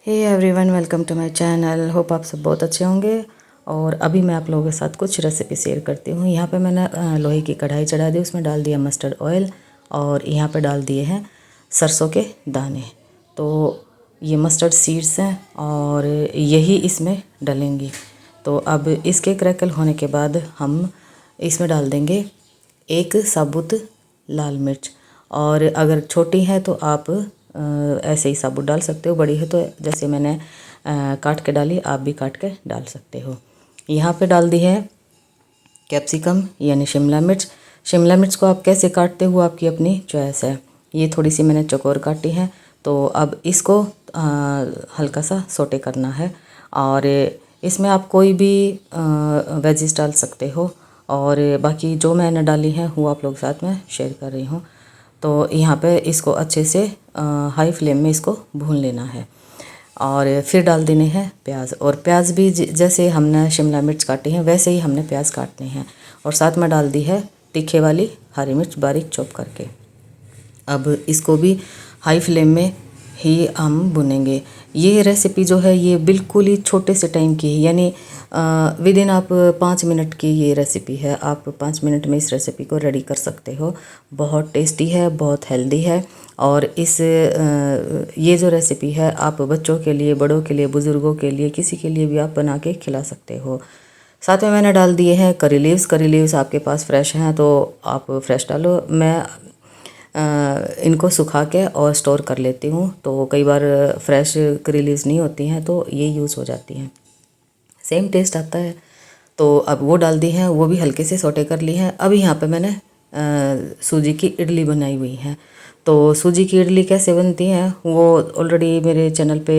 Hey everyone, welcome to my channel. Hope आप सब बहुत अच्छे होंगे। और अभी मैं आप लोगों के साथ कुछ रेसिपी शेयर करती हूँ। यहाँ पे मैंने लोहे की कढ़ाई चढ़ा दी, उसमें डाल दिया मस्टर्ड ऑयल और यहाँ पे डाल दिए हैं सरसों के दाने। तो ये मस्टर्ड सीड्स हैं और यही इसमें डलेंगी। तो अब इसके क्रैकल होने के बाद हम इसमें डाल देंगे एक साबुत लाल मिर्च। और अगर छोटी है तो आप ऐसे ही साबुत डाल सकते हो, बड़ी है तो जैसे मैंने काट के डाली, आप भी काट के डाल सकते हो। यहाँ पे डाल दी है कैप्सिकम यानी शिमला मिर्च। शिमला मिर्च को आप कैसे काटते हो आपकी अपनी चॉइस है। ये थोड़ी सी मैंने चौकोर काटी है। तो अब इसको हल्का सा सोटे करना है और इसमें आप कोई भी वेजिस डाल सकते हो। और बाकी जो मैंने डाली है वो आप लोग साथ में शेयर कर रही हूँ। तो यहाँ पे इसको अच्छे से हाई फ्लेम में इसको भून लेना है और फिर डाल देने हैं प्याज। और प्याज भी जैसे हमने शिमला मिर्च काटी है वैसे ही हमने प्याज काटने हैं। और साथ में डाल दी है तीखे वाली हरी मिर्च बारीक चॉप करके। अब इसको भी हाई फ्लेम में ही हम भुनेंगे। ये रेसिपी जो है ये बिल्कुल ही छोटे से टाइम की है, यानी विद इन आप 5 मिनट की ये रेसिपी है। आप 5 मिनट में इस रेसिपी को रेडी कर सकते हो। बहुत टेस्टी है, बहुत हेल्दी है। और ये जो रेसिपी है आप बच्चों के लिए, बड़ों के लिए, बुज़ुर्गों के लिए, किसी के लिए भी आप बना के खिला सकते हो। साथ में मैंने डाल दिए हैं करी लीव्स। करी लीव्स आपके पास फ्रेश हैं तो आप फ्रेश डालो। मैं इनको सुखा के और स्टोर कर लेती हूँ, तो कई बार फ्रेश करी लीव्स नहीं होती हैं तो ये यूज़ हो जाती हैं, सेम टेस्ट आता है। तो अब वो डाल दी हैं, वो भी हल्के से सौटे कर ली हैं। अब यहाँ पे मैंने सूजी की इडली बनाई हुई है। तो सूजी की इडली कैसे बनती है वो ऑलरेडी मेरे चैनल पे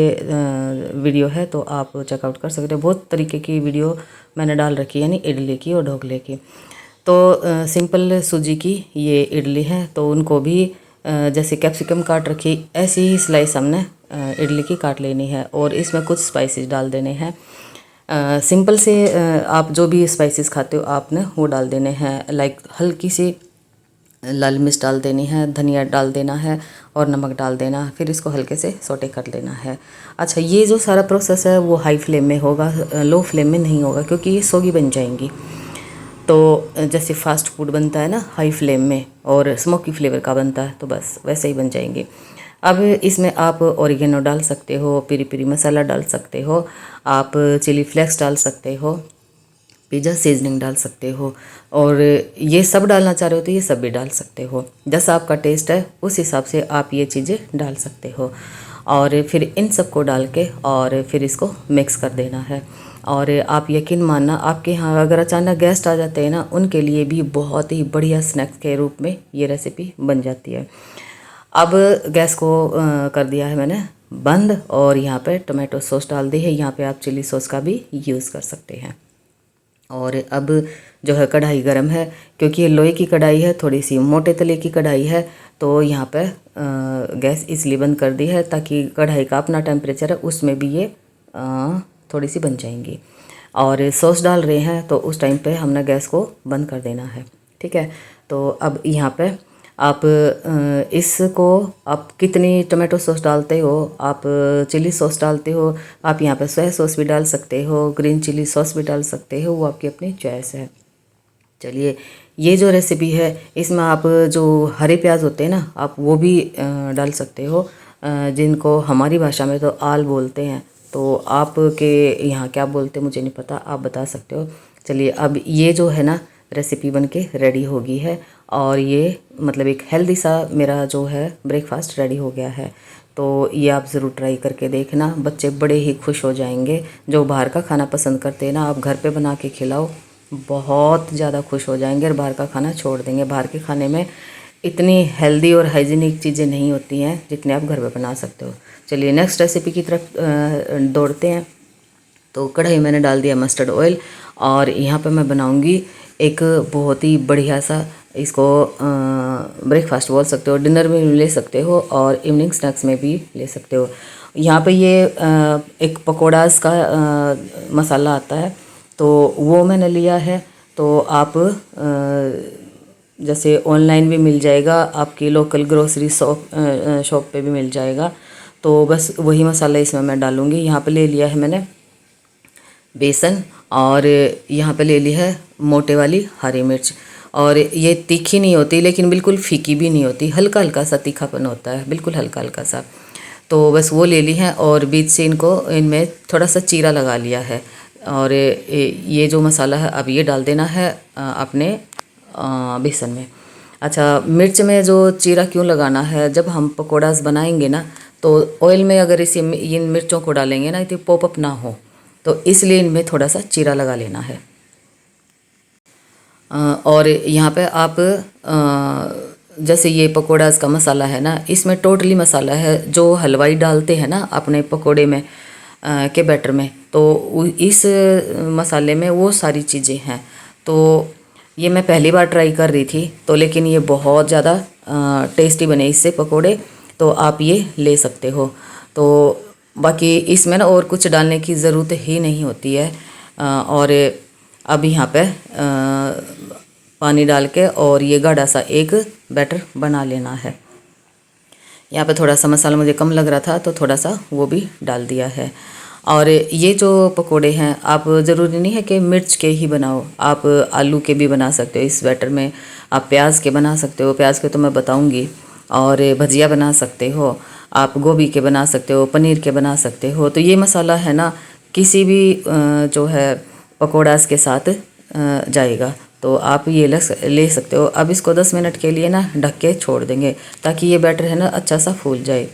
वीडियो है, तो आप चेकआउट कर सकते हो। बहुत तरीके की वीडियो मैंने डाल रखी है, यानी इडली की और ढोकले की। तो सिंपल सूजी की ये इडली है, तो उनको भी जैसे कैप्सिकम काट रखी ऐसी ही स्लाइस हमने इडली की काट लेनी है। और इसमें कुछ स्पाइसेस डाल देने हैं। सिंपल से आप जो भी स्पाइसेस खाते हो आपने वो डाल देने हैं। लाइक हल्की सी लाल मिर्च डाल देनी है, धनिया डाल देना है और नमक डाल देना। फिर इसको हल्के से सौटे कर लेना है। अच्छा, ये जो सारा प्रोसेस है वो हाई फ्लेम में होगा, लो फ्लेम में नहीं होगा, क्योंकि ये सोगी बन जाएंगी। तो जैसे फास्ट फूड बनता है ना हाई फ्लेम में और स्मोकी फ्लेवर का बनता है, तो बस वैसे ही बन जाएंगे। अब इसमें आप ओरिगेनो डाल सकते हो, पेरी पेरी मसाला डाल सकते हो, आप चिली फ्लेक्स डाल सकते हो, पिज़्ज़ा सीजनिंग डाल सकते हो। और ये सब डालना चाह रहे हो तो ये सब भी डाल सकते हो। जैसा आपका टेस्ट है उस हिसाब से आप ये चीज़ें डाल सकते हो। और फिर इन सबको डाल के और फिर इसको मिक्स कर देना है। और आप यकीन मानना, आपके यहाँ अगर अचानक गेस्ट आ जाते हैं ना, उनके लिए भी बहुत ही बढ़िया स्नैक्स के रूप में ये रेसिपी बन जाती है। अब गैस को कर दिया है मैंने बंद और यहाँ पे टोमेटो सॉस डाल दी है। यहाँ पे आप चिली सॉस का भी यूज़ कर सकते हैं। और अब जो है कढ़ाई गरम है, क्योंकि ये लोहे की कढ़ाई है, थोड़ी सी मोटे तले की कढ़ाई है। तो यहाँ पे गैस इसलिए बंद कर दी है ताकि कढ़ाई का अपना टेम्परेचर है उसमें भी ये थोड़ी सी बन जाएंगी। और सॉस डाल रहे हैं तो उस टाइम पे हमने गैस को बंद कर देना है, ठीक है। तो अब यहाँ पे आप इसको आप कितनी टोमेटो सॉस डालते हो, आप चिली सॉस डालते हो, आप यहाँ पे सोया सॉस भी डाल सकते हो, ग्रीन चिली सॉस भी डाल सकते हो, वो आपकी अपनी चॉइस है। चलिए, ये जो रेसिपी है इसमें आप जो हरे प्याज होते हैं ना, आप वो भी डाल सकते हो, जिनको हमारी भाषा में तो आल बोलते हैं। तो आपके यहाँ क्या बोलते हैं मुझे नहीं पता, आप बता सकते हो। चलिए, अब ये जो है ना रेसिपी बनके रेडी हो गई है और ये मतलब एक हेल्दी सा मेरा जो है ब्रेकफास्ट रेडी हो गया है। तो ये आप ज़रूर ट्राई करके देखना, बच्चे बड़े ही खुश हो जाएंगे। जो बाहर का खाना पसंद करते हैं ना, आप घर पे बना के खिलाओ, बहुत ज़्यादा खुश हो जाएंगे और बाहर का खाना छोड़ देंगे। बाहर के खाने में इतनी हेल्दी और हाइजीनिक चीज़ें नहीं होती हैं जितने आप घर पे बना सकते हो। चलिए नेक्स्ट रेसिपी की तरफ दौड़ते हैं। तो कढ़ाई मैंने डाल दिया मस्टर्ड ऑयल और यहाँ पे मैं बनाऊँगी एक बहुत ही बढ़िया सा, इसको ब्रेकफास्ट बोल सकते हो, डिनर में भी ले सकते हो और इवनिंग स्नैक्स में भी ले सकते हो। यहाँ पे ये एक पकौड़ास का मसाला आता है, तो वो मैंने लिया है। तो आप जैसे ऑनलाइन भी मिल जाएगा, आपकी लोकल ग्रोसरी शॉप पे भी मिल जाएगा। तो बस वही मसाला इसमें मैं डालूँगी। यहाँ पे ले लिया है मैंने बेसन, और यहाँ पे ले ली है मोटे वाली हरी मिर्च। और ये तीखी नहीं होती लेकिन बिल्कुल फीकी भी नहीं होती, हल्का हल्का सा तीखापन होता है, बिल्कुल हल्का हल्का सा। तो बस वो ले ली है और बीच से इनमें थोड़ा सा चीरा लगा लिया है। और ये जो मसाला है अब ये डाल देना है अपने बेसन में। अच्छा, मिर्च में जो चीरा क्यों लगाना है, जब हम पकौड़ास बनाएंगे ना तो ऑयल में अगर इन मिर्चों को डालेंगे ना तो पॉपअप ना हो, तो इसलिए इनमें थोड़ा सा चीरा लगा लेना है। और यहाँ पे आप जैसे ये पकौड़ास का मसाला है ना, इसमें टोटली मसाला है जो हलवाई डालते हैं ना अपने पकोड़े में के बैटर में, तो इस मसाले में वो सारी चीज़ें हैं। तो ये मैं पहली बार ट्राई कर रही थी, तो लेकिन ये बहुत ज़्यादा टेस्टी बने इससे पकोड़े, तो आप ये ले सकते हो। तो बाकी इसमें ना और कुछ डालने की ज़रूरत ही नहीं होती है। और अब यहाँ पे पानी डाल के और ये गाढ़ा सा एक बैटर बना लेना है। यहाँ पे थोड़ा सा मसाला मुझे कम लग रहा था तो थोड़ा सा वो भी डाल दिया है। और ये जो पकोड़े हैं, आप ज़रूरी नहीं है कि मिर्च के ही बनाओ, आप आलू के भी बना सकते हो इस बैटर में, आप प्याज के बना सकते हो, प्याज के तो मैं बताऊंगी, और भजिया बना सकते हो, आप गोभी के बना सकते हो, पनीर के बना सकते हो। तो ये मसाला है ना किसी भी जो है पकौड़ास के साथ जाएगा, तो आप ये ले सकते हो। अब इसको 10 मिनट के लिए ना ढक के छोड़ देंगे ताकि ये बैटर है ना अच्छा सा फूल जाए।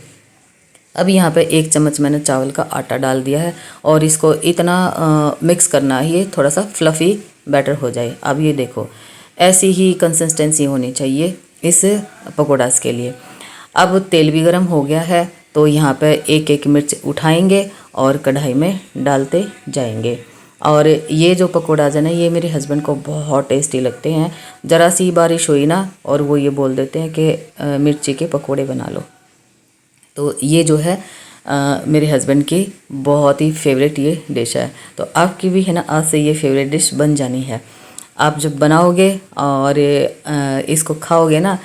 अब यहाँ पे 1 चम्मच मैंने चावल का आटा डाल दिया है और इसको इतना मिक्स करना है ये थोड़ा सा फ्लफ़ी बैटर हो जाए। अब ये देखो ऐसी ही कंसिस्टेंसी होनी चाहिए इस पकौड़ास के लिए। अब तेल भी गर्म हो गया है, तो यहाँ पे एक एक मिर्च उठाएंगे और कढ़ाई में डालते जाएंगे। और ये जो पकौड़ा है ना, ये मेरे हस्बैंड को बहुत टेस्टी लगते हैं। ज़रा सी बारिश हुई ना और वो ये बोल देते हैं कि मिर्ची के पकोड़े बना लो। तो ये जो है मेरे हस्बैंड की बहुत ही फेवरेट ये डिश है। तो आपकी भी है ना आज से ये फेवरेट डिश बन जानी है। आप जब बनाओगे और इसको खाओगे ना,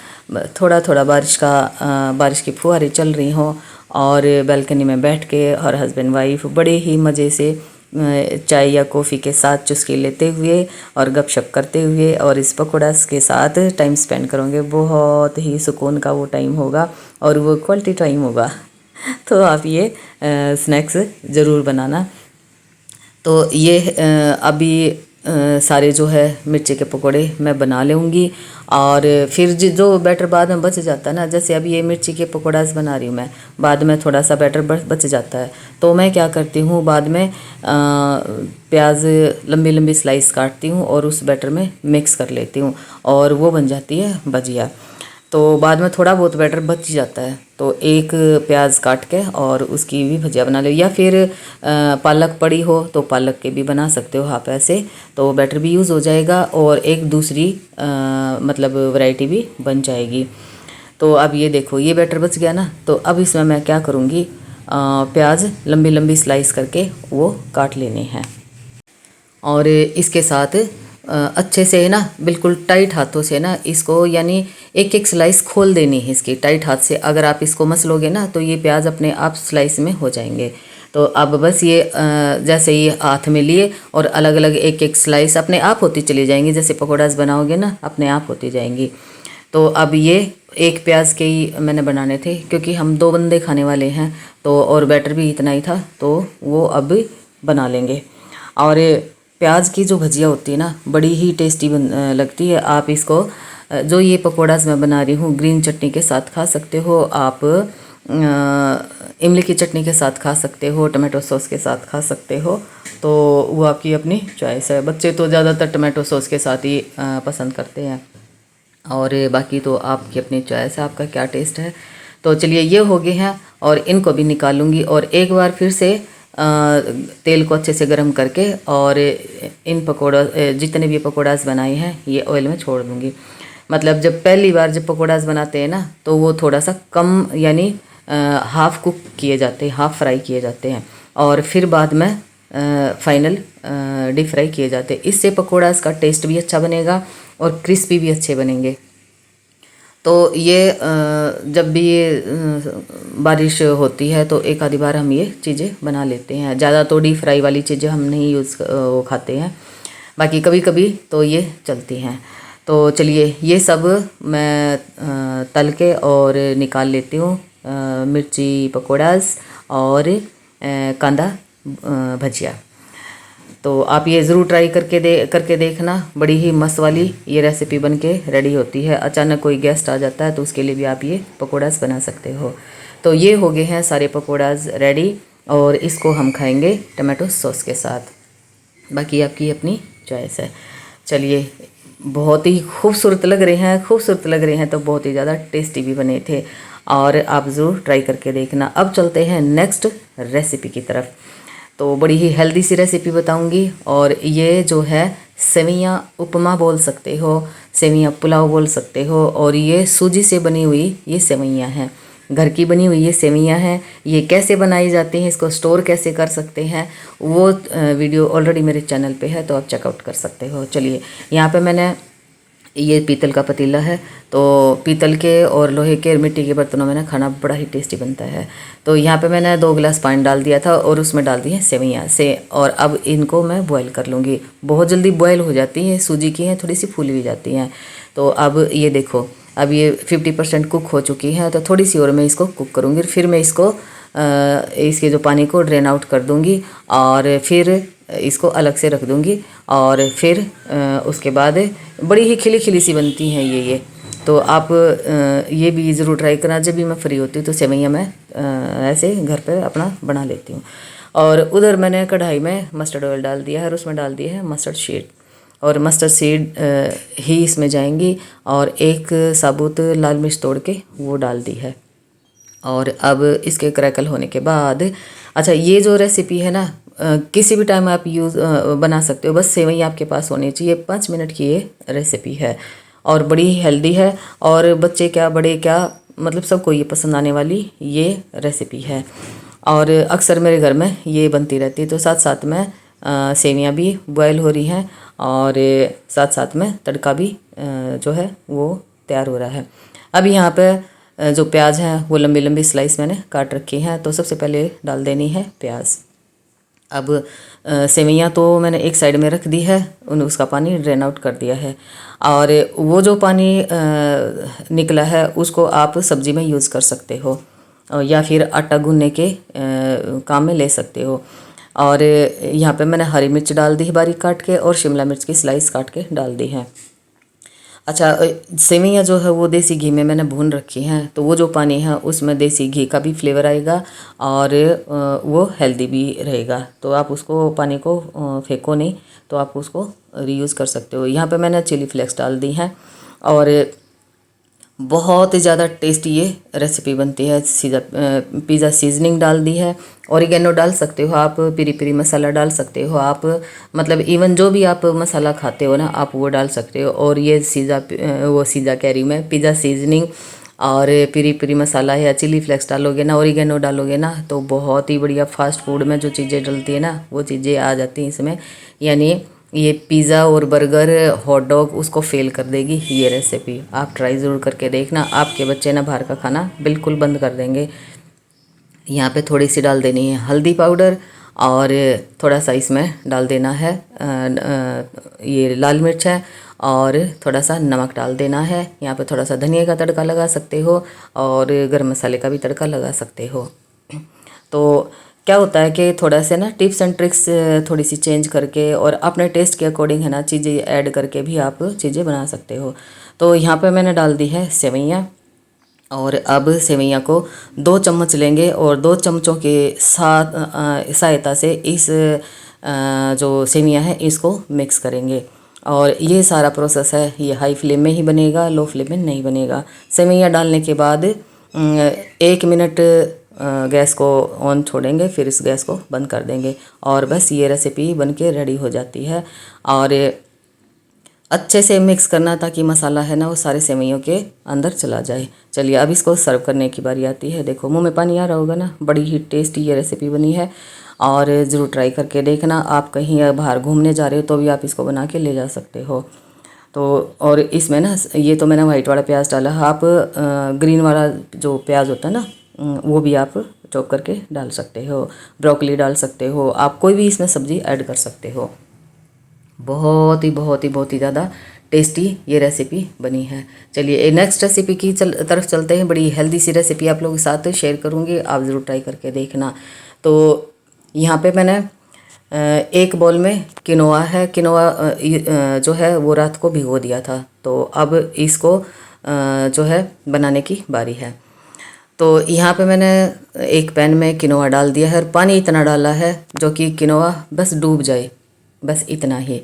थोड़ा थोड़ा बारिश की फुहारें चल रही हों और बालकनी में बैठ के और हस्बैंड वाइफ बड़े ही मज़े से चाय या कॉफ़ी के साथ चुस्की लेते हुए और गपशप करते हुए और इस पकौड़ास के साथ टाइम स्पेंड करोगे, बहुत ही सुकून का वो टाइम होगा और वो क्वालिटी टाइम होगा। तो आप ये स्नैक्स ज़रूर बनाना। तो ये अभी सारे जो है मिर्ची के पकोड़े मैं बना लूँगी। और फिर जो बैटर बाद में बच जाता है ना, जैसे अभी ये मिर्ची के पकौड़ास बना रही हूँ मैं, बाद में थोड़ा सा बैटर बच जाता है, तो मैं क्या करती हूँ बाद में प्याज लंबी लंबी स्लाइस काटती हूँ और उस बैटर में मिक्स कर लेती हूँ और वो बन जाती है भजिया। तो बाद में थोड़ा बहुत बैटर बच जाता है, तो एक प्याज काट के और उसकी भी भजिया बना लो, या फिर पालक पड़ी हो तो पालक के भी बना सकते हो आप ऐसे, तो बैटर भी यूज़ हो जाएगा और एक दूसरी मतलब वैरायटी भी बन जाएगी। तो अब ये देखो ये बैटर बच गया ना, तो अब इसमें मैं क्या करूँगी, प्याज लंबी लंबी स्लाइस करके वो काट लेने हैं और इसके साथ अच्छे से है ना बिल्कुल टाइट हाथों से ना इसको, यानी एक एक स्लाइस खोल देनी है इसकी टाइट हाथ से। अगर आप इसको मसलोगे ना तो ये प्याज अपने आप स्लाइस में हो जाएंगे। तो अब बस ये जैसे ये हाथ में लिए और अलग अलग एक एक स्लाइस अपने आप होती चली जाएंगी, जैसे पकौड़ास बनाओगे ना अपने आप होती जाएंगी। तो अब ये एक प्याज के ही मैंने बनाने थे क्योंकि हम 2 बंदे खाने वाले हैं, तो और बैटर भी इतना ही था, तो वो अब बना लेंगे। और प्याज की जो भजिया होती है ना बड़ी ही टेस्टी लगती है। आप इसको जो ये पकौड़ास मैं बना रही हूँ ग्रीन चटनी के साथ खा सकते हो, आप इमली की चटनी के साथ खा सकते हो, टमाटो सॉस के साथ खा सकते हो, तो वो आपकी अपनी चॉइस है। बच्चे तो ज़्यादातर टमाटो सॉस के साथ ही पसंद करते हैं और बाकी तो आपकी अपनी चॉइस है, आपका क्या टेस्ट है। तो चलिए ये हो गए हैं और इनको भी निकालूंगी और एक बार फिर से तेल को अच्छे से गर्म करके और इन पकौड़ा जितने भी पकौड़ास बनाए हैं ये ऑयल में छोड़ दूंगी। मतलब जब पहली बार जब पकौड़ास बनाते हैं ना तो वो थोड़ा सा कम, यानी हाफ़ कुक किए जाते हैं, हाफ़ फ्राई किए जाते हैं और फिर बाद में फाइनल डीप फ्राई किए जाते हैं। इससे पकौड़ास का टेस्ट भी अच्छा बनेगा और क्रिस्पी भी अच्छे बनेंगे। तो ये जब भी ये बारिश होती है तो एक आधी बार हम ये चीज़ें बना लेते हैं। ज़्यादा तो डीप फ्राई वाली चीज़ें हम नहीं वो खाते हैं, बाकी कभी कभी तो ये चलती हैं। तो चलिए ये सब मैं तल के और निकाल लेती हूँ। मिर्ची पकौड़ास और कांदा भजिया। तो आप ये ज़रूर ट्राई करके देखना। बड़ी ही मस्त वाली ये रेसिपी बन के रेडी होती है। अचानक कोई गेस्ट आ जाता है तो उसके लिए भी आप ये पकौड़ास बना सकते हो। तो ये हो गए हैं सारे पकौड़ास रेडी, और इसको हम खाएंगे टमाटो सॉस के साथ। बाकी आपकी अपनी चॉइस है। चलिए, बहुत ही खूबसूरत लग रहे हैं तो बहुत ही ज़्यादा टेस्टी भी बने थे, और आप ज़रूर ट्राई करके देखना। अब चलते हैं नेक्स्ट रेसिपी की तरफ। तो बड़ी ही हेल्दी सी रेसिपी बताऊंगी, और ये जो है सेवइयाँ उपमा बोल सकते हो, सेवइयाँ पुलाव बोल सकते हो, और ये सूजी से बनी हुई ये सेवइयाँ हैं, घर की बनी हुई ये सेवइयाँ हैं। ये कैसे बनाई जाती हैं, इसको स्टोर कैसे कर सकते हैं, वो वीडियो ऑलरेडी मेरे चैनल पे है, तो आप चेकआउट कर सकते हो। चलिए, यहाँ पे मैंने ये पीतल का पतीला है, तो पीतल के और लोहे के और मिट्टी के बर्तनों में ना खाना बड़ा ही टेस्टी बनता है। तो यहाँ पे मैंने 2 गिलास पानी डाल दिया था और उसमें डाल दी है सेवइयाँ से, और अब इनको मैं बॉईल कर लूँगी। बहुत जल्दी बॉईल हो जाती हैं, सूजी की हैं, थोड़ी सी फूल भी जाती हैं। तो अब ये देखो, अब ये 50% कुक हो चुकी है, तो थोड़ी सी और मैं इसको कुक करूँगी। फिर मैं इसको इसके जो पानी को ड्रेन आउट कर दूँगी, और फिर इसको अलग से रख दूँगी, और फिर उसके बाद बड़ी ही खिली खिली सी बनती हैं ये। तो आप ये भी ज़रूर ट्राई करना। जब भी मैं फ्री होती हूँ तो सेवइयाँ मैं ऐसे घर पे अपना बना लेती हूँ। और उधर मैंने कढ़ाई में मस्टर्ड ऑयल डाल दिया है, और उसमें डाल दिया है मस्टर्ड सीड, और मस्टर्ड सीड ही इसमें जाएंगी, और एक साबुत लाल मिर्च तोड़ के वो डाल दी है। और अब इसके क्रैकल होने के बाद, अच्छा, ये जो रेसिपी है ना, किसी भी टाइम आप बना सकते हो, बस सेवई आपके पास होनी चाहिए। 5 मिनट की ये रेसिपी है, और बड़ी हेल्दी है, और बच्चे क्या बड़े क्या, मतलब सबको ये पसंद आने वाली ये रेसिपी है। और अक्सर मेरे घर में ये बनती रहती है। तो साथ साथ में सेवइयाँ भी बॉयल हो रही हैं, और साथ साथ में तड़का भी जो है वो तैयार हो रहा है। अब यहाँ पे जो प्याज है वो लंबी लंबी स्लाइस मैंने काट रखी हैं। तो सबसे पहले डाल देनी है प्याज। अब सेवइयाँ तो मैंने एक साइड में रख दी है, उसका पानी ड्रेन आउट कर दिया है, और वो जो पानी निकला है उसको आप सब्ज़ी में यूज़ कर सकते हो, या फिर आटा गूंदने के काम में ले सकते हो। और यहाँ पे मैंने हरी मिर्च डाल दी है बारीक काट के, और शिमला मिर्च की स्लाइस काट के डाल दी है। अच्छा, सेवइयाँ जो है वो देसी घी में मैंने भून रखी हैं, तो वो जो पानी है उसमें देसी घी का भी फ्लेवर आएगा, और वो हेल्दी भी रहेगा। तो आप उसको पानी को फेंको नहीं, तो आप उसको रीयूज़ कर सकते हो। यहाँ पे मैंने चिली फ्लेक्स डाल दी हैं, और बहुत ही ज़्यादा टेस्टी ये रेसिपी बनती है। पिज़्ज़ा सीजनिंग डाल दी है, ऑरिगेनो डाल सकते हो आप, पिरी पिरी मसाला डाल सकते हो आप, मतलब इवन जो भी आप मसाला खाते हो ना आप वो डाल सकते हो। और ये सीज़ा कह रही मैं, पिज़्ज़ा सीजनिंग और पिरी पिरी मसाला या चिली फ्लेक्स डालोगे ना, ऑरिगेनो डालोगे ना, तो बहुत ही बढ़िया फास्ट फूड में जो चीज़ें डलती है ना वो चीज़ें आ जाती हैं इसमें। यानी ये पिज़्ज़ा और बर्गर, हॉट डॉग उसको फेल कर देगी ये रेसिपी। आप ट्राई ज़रूर करके देखना, आपके बच्चे ना बाहर का खाना बिल्कुल बंद कर देंगे। यहाँ पे थोड़ी सी डाल देनी है हल्दी पाउडर, और थोड़ा सा इसमें डाल देना है ये लाल मिर्च है, और थोड़ा सा नमक डाल देना है। यहाँ पे थोड़ा सा धनिया का तड़का लगा सकते हो, और गरम मसाले का भी तड़का लगा सकते हो। तो क्या होता है कि थोड़ा से ना टिप्स एंड ट्रिक्स थोड़ी सी चेंज करके, और अपने टेस्ट के अकॉर्डिंग है ना चीज़ें ऐड करके भी आप चीज़ें बना सकते हो। तो यहाँ पे मैंने डाल दी है सेवइयाँ, और अब सेवइयाँ को 2 चम्मच लेंगे, और 2 चम्मचों के साथ सहायता से इस जो सेवइयाँ हैं इसको मिक्स करेंगे। और ये सारा प्रोसेस है ये हाई फ्लेम में ही बनेगा, लो फ्लेम में नहीं बनेगा। सेवइयाँ डालने के बाद 1 मिनट गैस को ऑन छोड़ेंगे, फिर इस गैस को बंद कर देंगे, और बस ये रेसिपी बन के रेडी हो जाती है। और अच्छे से मिक्स करना ताकि मसाला है ना वो सारे सेवइयों के अंदर चला जाए। चलिए, अब इसको सर्व करने की बारी आती है। देखो मुंह में पानी आ रहा होगा ना, बड़ी ही टेस्टी ये रेसिपी बनी है, और ज़रूर ट्राई करके देखना। आप कहीं बाहर घूमने जा रहे हो तो भी आप इसको बना के ले जा सकते हो। तो और इसमें ना ये तो मैंने वाइट वाला प्याज डाला, आप ग्रीन वाला जो प्याज होता है ना वो भी आप चॉप करके डाल सकते हो, ब्रोकली डाल सकते हो, आप कोई भी इसमें सब्ज़ी ऐड कर सकते हो। बहुत ही ज़्यादा टेस्टी ये रेसिपी बनी है। चलिए नेक्स्ट रेसिपी की तरफ चलते हैं। बड़ी हेल्दी सी रेसिपी आप लोगों के साथ शेयर करूँगी, आप ज़रूर ट्राई करके देखना। तो यहाँ पे मैंने एक बाउल में किनोआ है, किनोआ जो है वो रात को भिगो दिया था। तो अब इसको जो है बनाने की बारी है। तो यहाँ पे मैंने एक पैन में किनोआ डाल दिया है और पानी इतना डाला है जो कि किनोआ बस डूब जाए, बस इतना ही।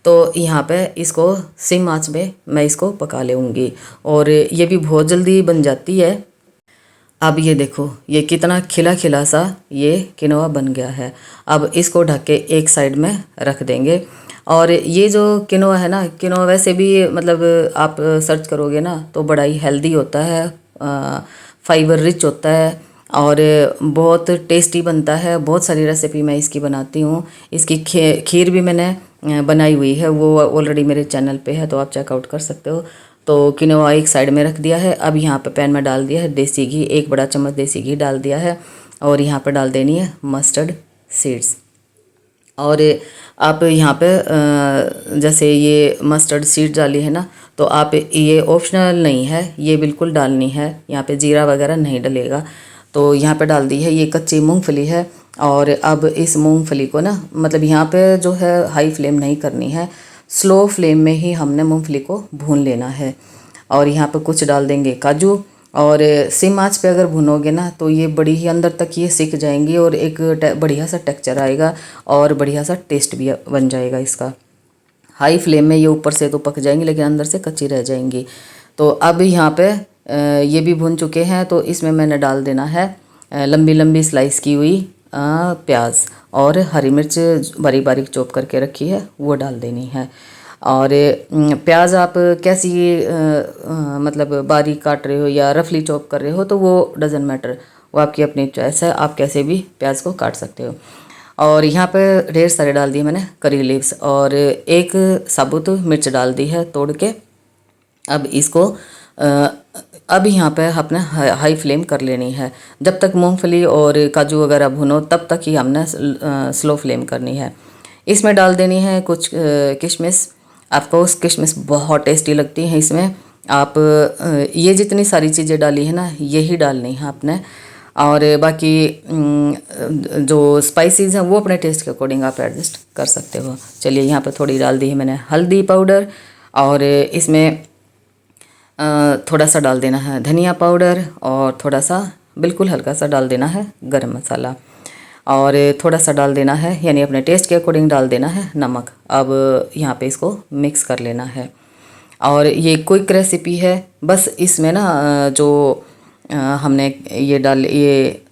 तो यहाँ पे इसको सिम आंच में मैं इसको पका लूँगी और ये भी बहुत जल्दी बन जाती है। अब ये देखो ये कितना खिला खिला सा ये किनोआ बन गया है। अब इसको ढक के एक साइड में रख देंगे। और ये जो किनोआ है ना, किनोआ वैसे भी मतलब आप सर्च करोगे ना तो बड़ा ही हेल्दी होता है, फाइबर रिच होता है और बहुत टेस्टी बनता है। बहुत सारी रेसिपी मैं इसकी बनाती हूँ। इसकी खीर भी मैंने बनाई हुई है, वो ऑलरेडी मेरे चैनल पे है, तो आप चेकआउट कर सकते हो। तो किनोआ एक साइड में रख दिया है। अब यहाँ पे पैन में डाल दिया है देसी घी, 1 बड़ा चम्मच देसी घी डाल दिया है और यहाँ पे डाल देनी है मस्टर्ड सीड्स। और आप यहाँ पे जैसे ये मस्टर्ड सीड डाली है ना, तो आप ये ऑप्शनल नहीं है, ये बिल्कुल डालनी है। यहाँ पे जीरा वगैरह नहीं डलेगा। तो यहाँ पे डाल दी है, ये कच्ची मूंगफली है। और अब इस मूंगफली को ना मतलब यहाँ पे जो है हाई फ्लेम नहीं करनी है, स्लो फ्लेम में ही हमने मूंगफली को भून लेना है। और यहाँ पे कुछ डाल देंगे काजू, और सिम आंच पे अगर भुनोगे ना तो ये बड़ी ही अंदर तक ये सिक जाएंगी और एक बढ़िया सा टेक्सचर आएगा और बढ़िया सा टेस्ट भी बन जाएगा इसका। हाई फ्लेम में ये ऊपर से तो पक जाएंगी लेकिन अंदर से कच्ची रह जाएंगी। तो अब यहाँ पे ये भी भुन चुके हैं। तो इसमें मैंने डाल देना है लंबी लंबी स्लाइस की हुई प्याज और हरी मिर्च बारीक बारीक चॉप करके रखी है, वो डाल देनी है। और प्याज आप कैसी मतलब बारीक काट रहे हो या रफली चॉप कर रहे हो तो वो डज़न मैटर, वो आपकी अपनी चॉइस है, आप कैसे भी प्याज को काट सकते हो। और यहाँ पे ढेर सारे डाल दिए मैंने करी लीव्स और एक साबुत मिर्च डाल दी है तोड़ के। अब इसको अब यहाँ पे अपने हाई फ्लेम कर लेनी है। जब तक मूंगफली और काजू वगैरह भुनो तब तक ही हमने स्लो फ्लेम करनी है। इसमें डाल देनी है कुछ किशमिश। आपको किशमिश बहुत टेस्टी लगती हैं इसमें। आप ये जितनी सारी चीज़ें डाली है ना यही डालनी है आपने। और बाकी जो स्पाइसेस हैं वो अपने टेस्ट के अकॉर्डिंग आप एडजस्ट कर सकते हो। चलिए यहाँ पे थोड़ी डाल दी है मैंने हल्दी पाउडर और इसमें थोड़ा सा डाल देना है धनिया पाउडर और थोड़ा सा बिल्कुल हल्का सा डाल देना है गरम मसाला और थोड़ा सा डाल देना है यानी अपने टेस्ट के अकॉर्डिंग डाल देना है नमक। अब यहाँ पे इसको मिक्स कर लेना है। और ये क्विक रेसिपी है, बस इसमें ना जो हमने ये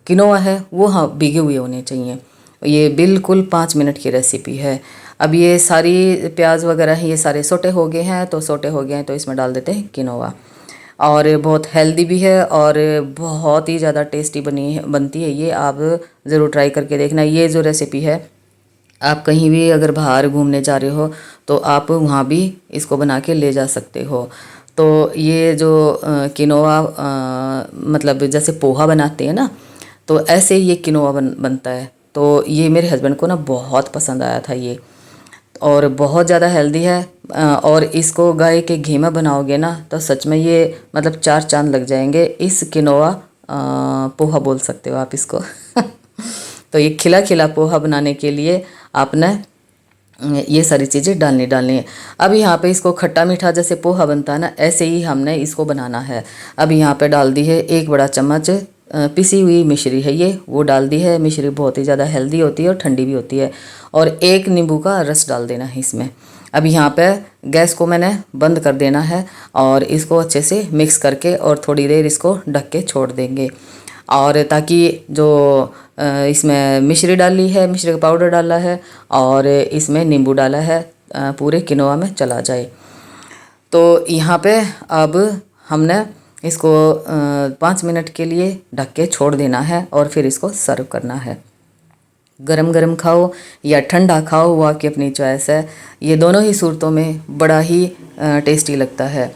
किनोआ है वो हाँ भीगे हुए होने चाहिए। ये बिल्कुल 5 मिनट की रेसिपी है। अब ये सारी प्याज वगैरह ये सारे सोटे हो गए हैं, तो सोटे हो गए हैं तो इसमें डाल देते हैं किनोआ। और बहुत हेल्दी भी है और बहुत ही ज़्यादा टेस्टी बनती है ये, आप ज़रूर ट्राई करके देखना। ये जो रेसिपी है आप कहीं भी अगर बाहर घूमने जा रहे हो तो आप वहाँ भी इसको बना के ले जा सकते हो। तो ये जो किनोआ मतलब जैसे पोहा बनाते हैं ना, तो ऐसे ये किनोआ बनता है। तो ये मेरे हस्बैंड को ना बहुत पसंद आया था ये, और बहुत ज़्यादा हेल्दी है। और इसको गाय के घी में बनाओगे ना तो सच में ये मतलब 4 चांद लग जाएंगे। इस किनोआ पोहा बोल सकते हो आप इसको। तो ये खिला खिला पोहा बनाने के लिए आपने ये सारी चीज़ें डालनी है। अब यहाँ पे इसको खट्टा मीठा जैसे पोहा बनता है ना ऐसे ही हमने इसको बनाना है। अब यहाँ पे डाल दी है 1 बड़ा चम्मच पिसी हुई मिश्री है ये, वो डाल दी है। मिश्री बहुत ही ज़्यादा हेल्दी होती है और ठंडी भी होती है। और 1 नींबू का रस डाल देना है इसमें। अब यहाँ पे गैस को मैंने बंद कर देना है और इसको अच्छे से मिक्स करके और थोड़ी देर इसको ढक के छोड़ देंगे। और ताकि जो इसमें मिश्री डाली है, मिश्री का पाउडर डाला है और इसमें नींबू डाला है पूरे किनोआ में चला जाए। तो यहाँ पे अब हमने इसको 5 मिनट के लिए ढक के छोड़ देना है और फिर इसको सर्व करना है। गरम गरम खाओ या ठंडा खाओ, वो आपकी अपनी चॉइस है। ये दोनों ही सूरतों में बड़ा ही टेस्टी लगता है।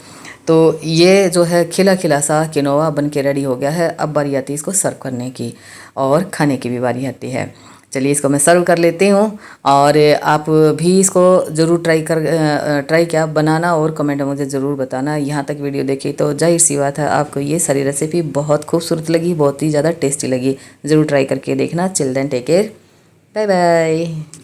तो ये जो है खिला खिला सा किनोवा बन के रेडी हो गया है। अब बारी आती है इसको सर्व करने की और खाने की भी बारी आती है। चलिए इसको मैं सर्व कर लेती हूँ और आप भी इसको ज़रूर ट्राई क्या बनाना और कमेंट में मुझे ज़रूर बताना। यहाँ तक वीडियो देखी तो जाहिर सी बात है आपको ये सारी रेसिपी बहुत खूबसूरत लगी, बहुत ही ज़्यादा टेस्टी लगी। ज़रूर ट्राई करके देखना। Chill then take care, bye bye.